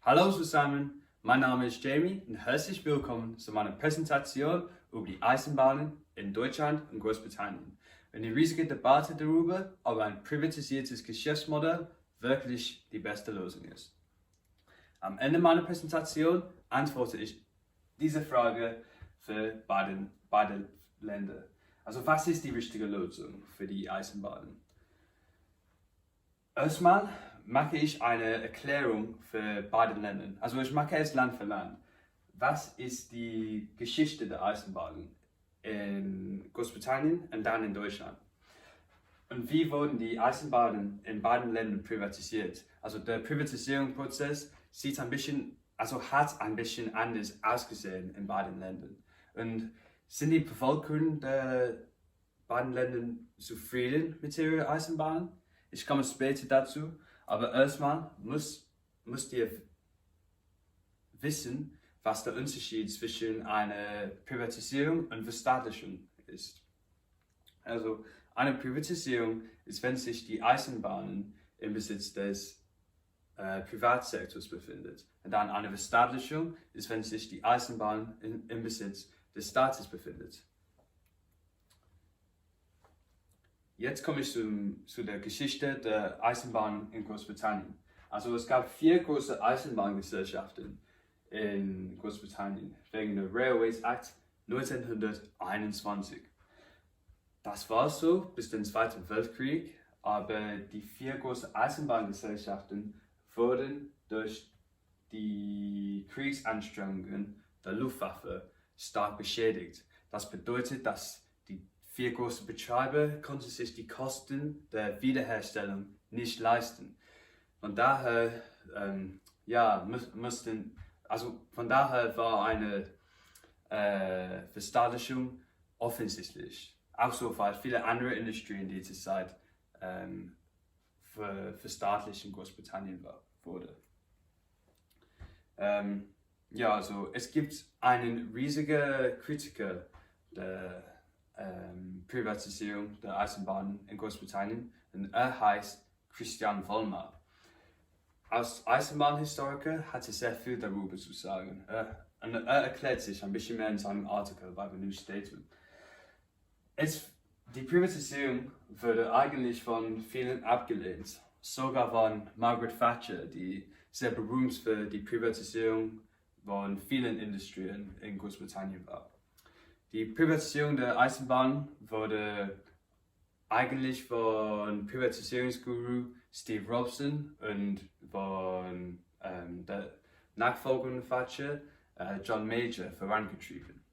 Hallo zusammen, mein Name ist Jamie und herzlich willkommen zu meiner Präsentation über die Eisenbahnen in Deutschland und Großbritannien. Eine riesige Debatte darüber, ob ein privatisiertes Geschäftsmodell wirklich die beste Lösung ist. Am Ende meiner Präsentation antworte ich diese Frage für beide Länder. Also was ist die richtige Lösung für die Eisenbahnen? Erstmal mache ich eine Erklärung für beide Länder. Also ich mache es Land für Land. Was ist die Geschichte der Eisenbahnen in Großbritannien und dann in Deutschland? Und wie wurden die Eisenbahnen in beiden Ländern privatisiert? Also der Privatisierungsprozess hat ein bisschen anders ausgesehen in beiden Ländern. Und sind die Bevölkerung der beiden Länder zufrieden mit ihrer Eisenbahn? Ich komme später dazu, aber erstmal müsst ihr wissen, was der Unterschied zwischen einer Privatisierung und Verstaatlichung ist. Also eine Privatisierung ist, wenn sich die Eisenbahnen im Besitz des Privatsektors befindet. Und dann eine Verstaatlichung ist, wenn sich die Eisenbahn im Besitz des Staates befindet. Jetzt komme ich zu der Geschichte der Eisenbahn in Großbritannien. Also es gab 4 große Eisenbahngesellschaften in Großbritannien wegen der Railways Act 1921. Das war so bis den Zweiten Weltkrieg, aber die 4 großen Eisenbahngesellschaften wurden durch die Kriegsanstrengungen der Luftwaffe stark beschädigt. Das bedeutet, dass die 4 großen Betreiber konnten sich die Kosten der Wiederherstellung nicht leisten. Von daher, war eine Verstaatlichung offensichtlich. Auch so, weil viele andere Industrien diese Zeit verstaatlicht in Großbritannien wurde. Es gibt einen riesigen Kritiker der Privatisierung der Eisenbahnen in Großbritannien und er heißt Christian Vollmer. Als Eisenbahnhistoriker hat er sehr viel darüber zu sagen. Und er erklärt sich ein bisschen mehr in seinem Artikel bei The New Statesman. Die Privatisierung wurde eigentlich von vielen abgelehnt. Sogar von Margaret Thatcher, die sehr berühmt für die Privatisierung von vielen Industrien in Großbritannien war. Die Privatisierung der Eisenbahn wurde eigentlich von Privatisierungsguru Steve Robson und von der Nachfolger von Thatcher, John Major, vorangetrieben.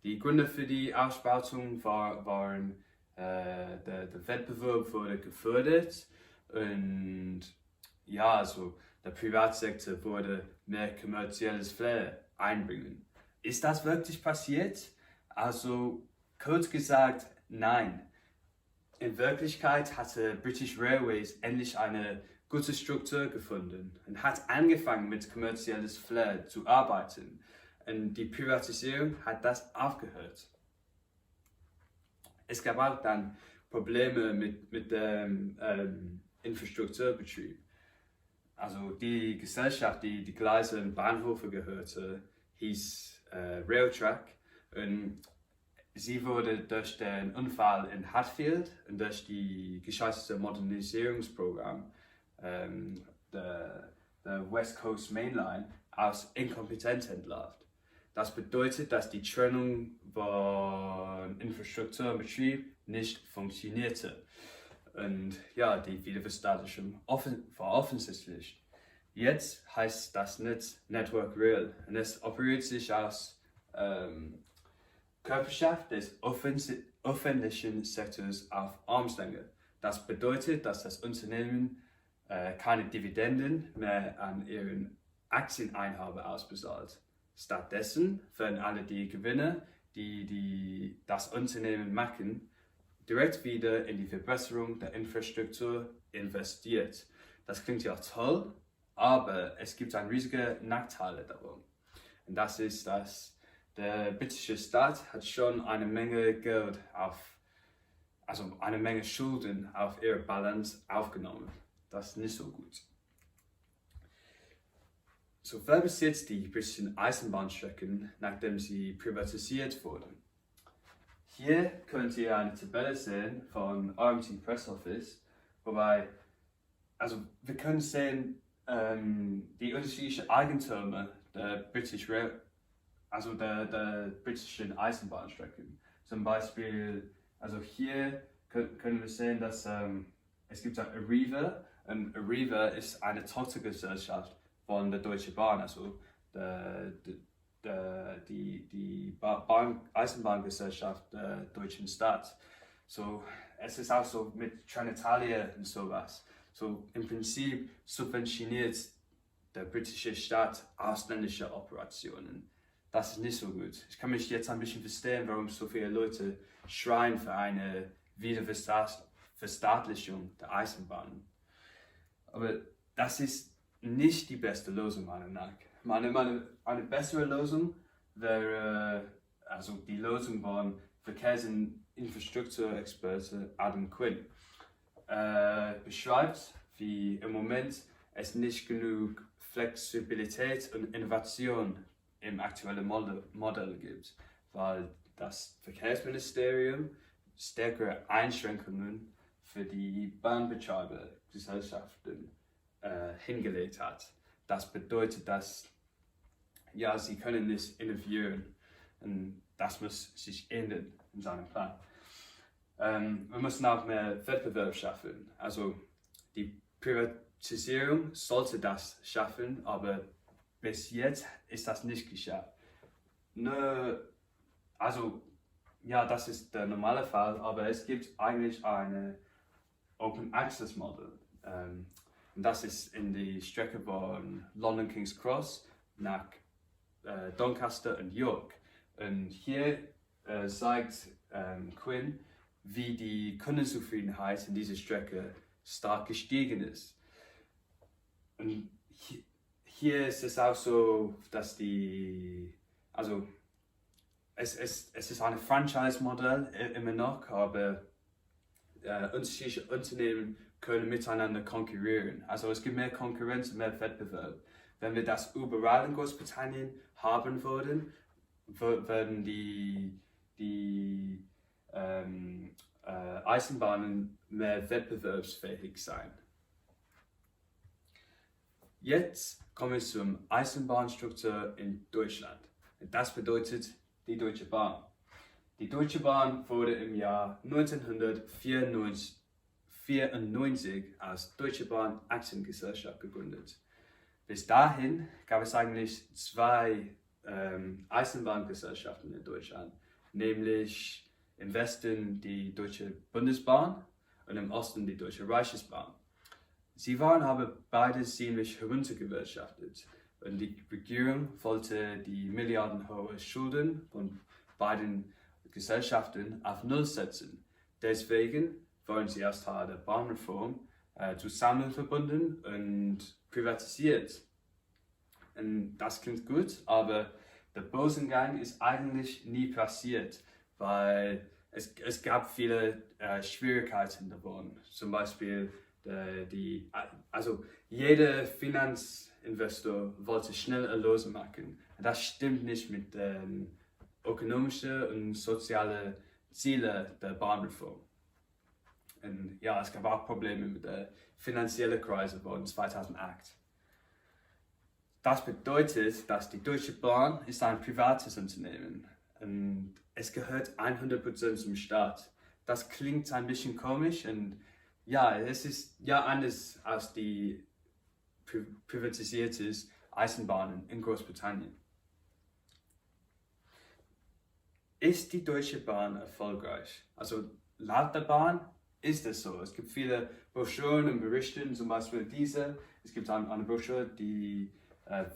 Die Gründe für die Ausbeutung waren, der Wettbewerb wurde gefördert und der Privatsektor wurde mehr kommerzielles Flair einbringen. Ist das wirklich passiert? Also kurz gesagt, nein. In Wirklichkeit hatte British Railways endlich eine gute Struktur gefunden und hat angefangen mit kommerzielles Flair zu arbeiten. Und die Privatisierung hat das aufgehört. Es gab auch dann Probleme mit dem Infrastrukturbetrieb. Also die Gesellschaft, die Gleise und Bahnhöfe gehörte, hieß Railtrack. Und sie wurde durch den Unfall in Hatfield und durch die gescheiterte Modernisierungsprogramm der West Coast Mainline als inkompetent entlarvt. Das bedeutet, dass die Trennung von Infrastruktur und Betrieb nicht funktionierte. Und die Wiederverstaatlichung war offensichtlich. Jetzt heißt das Netz Network Rail und es operiert sich als Körperschaft des öffentlichen Sektors auf Armslänge. Das bedeutet, dass das Unternehmen keine Dividenden mehr an ihren Aktieneinhaber ausbezahlt. Stattdessen werden alle die Gewinne, die das Unternehmen machen, direkt wieder in die Verbesserung der Infrastruktur investiert. Das klingt ja toll, aber es gibt einen riesigen Nachteil davon. Und das ist, dass der britische Staat hat schon eine Menge Geld eine Menge Schulden auf ihre Balance aufgenommen. Das ist nicht so gut. So, wer besitzt die britischen Eisenbahnstrecken, nachdem sie privatisiert wurden? Hier könnt ihr eine Tabelle sehen von RMT Press Office, wobei, also wir können sehen, die unterschiedlichen Eigentümer der britischen Eisenbahnstrecken. Zum Beispiel, also hier können wir sehen, dass es gibt auch Arriva, und Arriva ist eine Tochtergesellschaft von der Deutschen Bahn, also die Eisenbahngesellschaft der deutschen Stadt. So, es ist auch so mit Trenitalia und sowas. So, im Prinzip subventioniert der britische Staat ausländische Operationen. Das ist nicht so gut. Ich kann mich jetzt ein bisschen verstehen, warum so viele Leute schreien für eine Wiederverstaatlichung der Eisenbahnen. Aber das ist nicht die beste Lösung, meiner Meinung nach. Eine bessere Lösung wäre also die Lösung von Verkehrs- und Infrastrukturexperte Adam Quinn. Beschreibt, wie im Moment es nicht genug Flexibilität und Innovation im aktuellen Modell gibt, weil das Verkehrsministerium stärkere Einschränkungen für die Bahnbetreibergesellschaften hingelegt hat. Das bedeutet, dass sie können nicht innovieren, und das muss sich ändern in seinem Plan. Wir müssen auch mehr Wettbewerb schaffen. Also die Privatisierung sollte das schaffen, aber bis jetzt ist das nicht geschafft. Das ist der normale Fall, aber es gibt eigentlich eine Open Access Model. Und das ist in die Strecke von London King's Cross nach Doncaster und York. Und hier zeigt Quinn, wie die Kundenzufriedenheit in dieser Strecke stark gestiegen ist. Und hier ist es auch so, dass es ist ein Franchise-Modell immer noch, aber unterschiedliche Unternehmen können miteinander konkurrieren. Also es gibt mehr Konkurrenz und mehr Wettbewerb. Wenn wir das überall in Großbritannien haben würden, würden die Eisenbahnen mehr wettbewerbsfähig sein. Jetzt kommen wir zur Eisenbahnstruktur in Deutschland. Das bedeutet die Deutsche Bahn. Die Deutsche Bahn wurde im Jahr 1994 als Deutsche Bahn Aktiengesellschaft gegründet. Bis dahin gab es eigentlich zwei Eisenbahngesellschaften in Deutschland, nämlich im Westen die Deutsche Bundesbahn und im Osten die Deutsche Reichsbahn. Sie waren aber beide ziemlich heruntergewirtschaftet und die Regierung wollte die milliardenhohe Schulden von beiden Gesellschaften auf Null setzen. Deswegen waren sie als Teil der Bahnreform zusammen verbunden und privatisiert. Und das klingt gut, aber der Börsengang ist eigentlich nie passiert, weil es gab viele Schwierigkeiten dabei. Zum Beispiel jeder Finanzinvestor wollte schnell Erlöse machen. Das stimmt nicht mit den ökonomischen und sozialen Zielen der Bahnreform. Und es gab auch Probleme mit der finanziellen Krise von 2008. Das bedeutet, dass die Deutsche Bahn ist ein privates Unternehmen und es gehört 100% zum Staat. Das klingt ein bisschen komisch und es ist anders als die privatisierte Eisenbahnen in Großbritannien. Ist die Deutsche Bahn erfolgreich? Also laut der Bahn ist es so. Es gibt viele Broschüren und Berichte, zum Beispiel diese. Es gibt eine Broschüre, die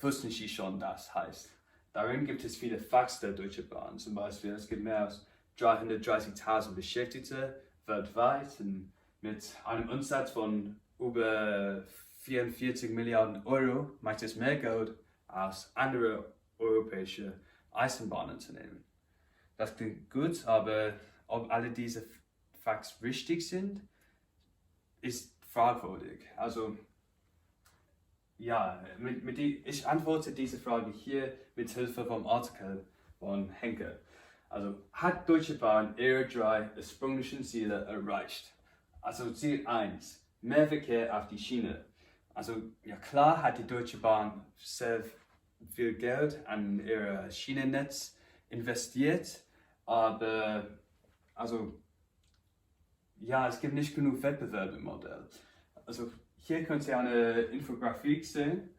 wussten Sie schon, das heißt. Darin gibt es viele Facts der Deutschen Bahn. Zum Beispiel, es gibt mehr als 330.000 Beschäftigte weltweit und mit einem Umsatz von über 44 Milliarden Euro macht es mehr Geld als andere europäische Eisenbahnunternehmen. Das klingt gut, aber ob alle diese Facts richtig sind, ist fragwürdig. Also Ja, ich antworte diese Frage hier mit Hilfe vom Artikel von Henke. Also, hat Deutsche Bahn ihre drei ursprünglichen Ziele erreicht? Also Ziel 1, mehr Verkehr auf die Schiene. Also ja klar hat die Deutsche Bahn sehr viel Geld an ihr Schienennetz investiert, aber also ja, es gibt nicht genug Wettbewerb im Modell. Also hier könnt ihr eine Infografik sehen,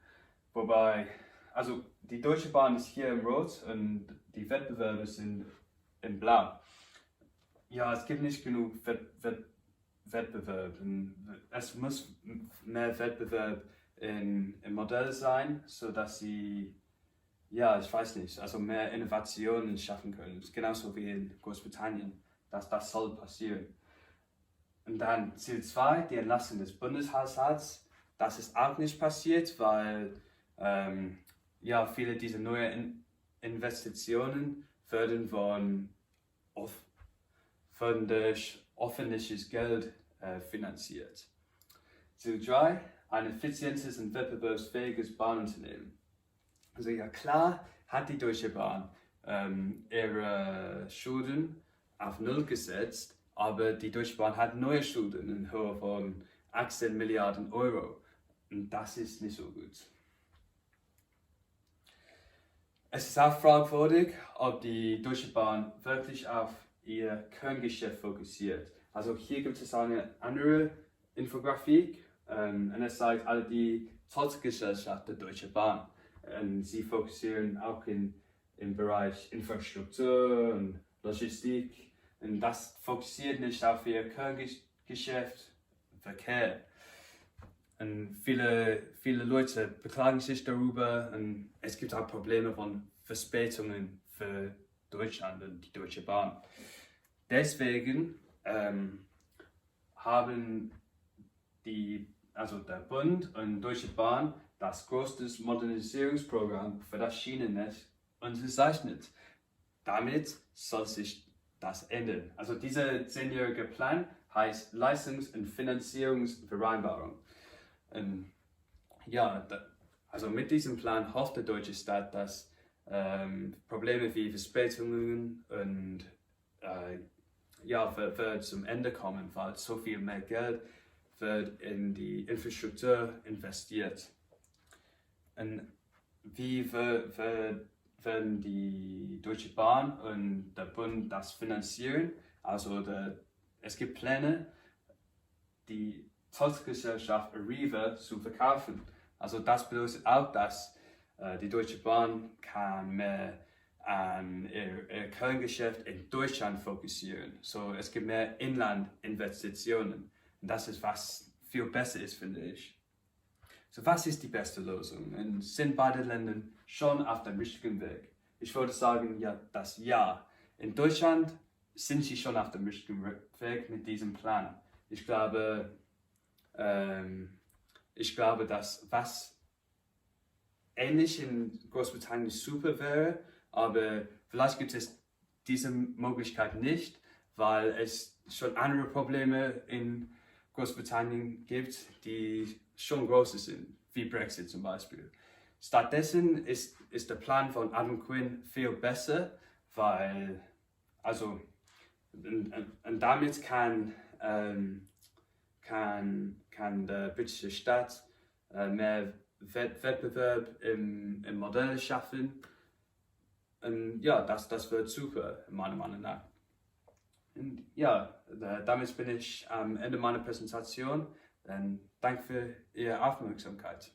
wobei, also die Deutsche Bahn ist hier in Rot und die Wettbewerbe sind in Blau. Ja, es gibt nicht genug Wettbewerb. Es muss mehr Wettbewerb im Modell sein, sodass sie, ja, ich weiß nicht, also mehr Innovationen schaffen können. Genauso wie in Großbritannien, das soll passieren. Und dann Ziel 2, die Entlastung des Bundeshaushalts. Das ist auch nicht passiert, weil ja, viele dieser neuen Investitionen werden durch öffentliches Geld finanziert. Ziel 3, ein effizientes und wettbewerbsfähiges Bahnunternehmen. Also ja klar hat die Deutsche Bahn ihre Schulden auf Null gesetzt, aber die Deutsche Bahn hat neue Schulden in Höhe von 18 Milliarden Euro und das ist nicht so gut. Es ist auch fragwürdig, ob die Deutsche Bahn wirklich auf ihr Kerngeschäft fokussiert. Also hier gibt es eine andere Infografik und es zeigt alle die Tochtergesellschaft der Deutschen Bahn. Sie fokussieren auch im Bereich Infrastruktur und Logistik und das fokussiert nicht auf ihr Kerngeschäft, Verkehr. Und viele Leute beklagen sich darüber und es gibt auch Probleme von Verspätungen für Deutschland und die Deutsche Bahn. Deswegen haben der Bund und Deutsche Bahn das größte Modernisierungsprogramm für das Schienennetz unterzeichnet. Damit soll sich das ändern. Also dieser 10-jährige Plan heißt Leistungs- und Finanzierungsvereinbarung. Ja, also mit diesem Plan hofft der deutsche Staat, dass Probleme wie Verspätungen und wird zum Ende kommen, weil so viel mehr Geld wird in die Infrastruktur investiert. Und wie werden die Deutsche Bahn und der Bund das finanzieren? Also es gibt Pläne, die Tochtergesellschaft ihre zu verkaufen. Also das bedeutet auch, dass die Deutsche Bahn kann mehr an ihr Kerngeschäft in Deutschland fokussieren. So, es gibt mehr Inlandinvestitionen. Und das ist, was viel besser ist, finde ich. So, was ist die beste Lösung? Und sind beide Länder schon auf dem richtigen Weg? Ich würde sagen, ja. In Deutschland sind sie schon auf dem richtigen Weg mit diesem Plan. Ich glaube, dass was ähnlich in Großbritannien super wäre, aber vielleicht gibt es diese Möglichkeit nicht, weil es schon andere Probleme in Großbritannien gibt, die schon groß sind, wie Brexit zum Beispiel. Stattdessen ist der Plan von Adam Quinn viel besser, weil, also, und damit kann der britische Staat mehr Wettbewerb im Modell schaffen. Und ja, das wird super, meiner Meinung nach. Und ja, damit bin ich am Ende meiner Präsentation. Danke für Ihre Aufmerksamkeit.